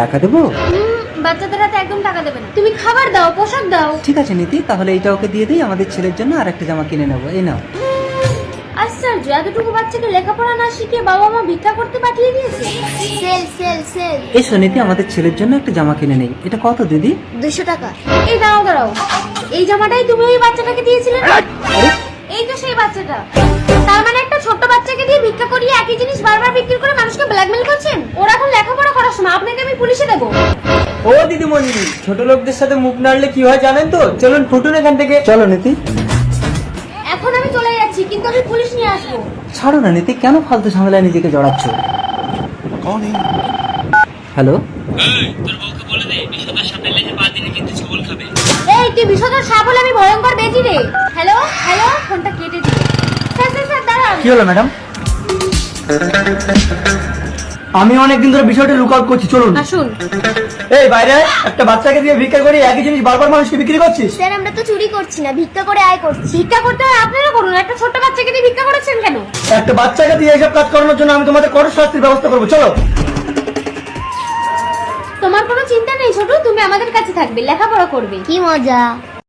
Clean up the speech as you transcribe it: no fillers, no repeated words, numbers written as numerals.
টাকা দেবো? বাচ্চাদের হাতে একদম টাকা দেবে না, তুমি খাবার দাও, পোশাক দাও। ঠিক আছে নীতি, তাহলে এইটা ওকে দিয়ে দিই, আমাদের ছেলের জন্য আর একটা জামা কিনে নেবো। এই নাও। আশ্চর্য, এতটুকু বাচ্চাকে লেখাপড়া না শিখিয়ে বাবা মা ভিক্ষা করতে পাঠিয়ে দিয়েছে। Sale sale sale. এসো নীতি, আমাদের ছেলের জন্য একটা জামা কিনে নেই। এটা কত দিদি? 200 টাকা। এই দাঁড়াও দাঁড়াও, এই জামাটাই তুমি ওই বাচ্চাটাকে দিয়েছিলে না? এই তো সেই বাচ্চাটা। তার মানে একটা ছোট্ট বাচ্চাকে দিয়ে ভিক্ষা করিয়ে একই জিনিস বারবার বিক্রি করে মানুষকে ব্ল্যাকমেল করছেন। ওরা এখন লেখাপড়া করার সময়, আপনাকে আমি পুলিশে দেবো। ও দিদিমণি, ছোট লোকদের সাথে মুখ নাড়লে কি হয় জানেন তো? চলুন ফুটুন এখান থেকে। চলো নীতি। এখন আমি চলে যাচ্ছি, কিন্তু আমি পুলিশ নিয়ে আসবো। ছাড়ো না নীতি, কেন ফালতু ঝামেলায় নিজেকে জড়াচ্ছ? হ্যালো, এই তুই বিষধর সাপ হলে আমি ভয়ঙ্কর বেজি রে। হ্যালো হ্যালো, ফোনটা কেটে দিল। স্যার স্যার স্যার দাঁড়ান। কি হলো ম্যাডাম? আমি অনেকদিন ধরে বিষয়টা লুক আউট করছি, চলুন। আসুন। এই বাইরে একটা বাচ্চাকে দিয়ে ভিক্ষা করে একই জিনিস বারবার মানুষকে বিক্রি করছিস। স্যার আমরা তো চুরি করছি না, ভিক্ষা করে আয় করছি। ভিক্ষা করতে হয় আপনারা করুন, একটা ছোট্ট বাচ্চাকে দিয়ে ভিক্ষা করেছেন কেন? একটা বাচ্চাকে দিয়ে এইসব কাজ করানোর জন্য আমি তোমাদের কঠোর শাস্তির ব্যবস্থা করবো, চলো। তোমার কোনো চিন্তা নেই ছোট, তুমি আমাদের কাছে থাকবে, লেখাপড়া করবে। কি মজা।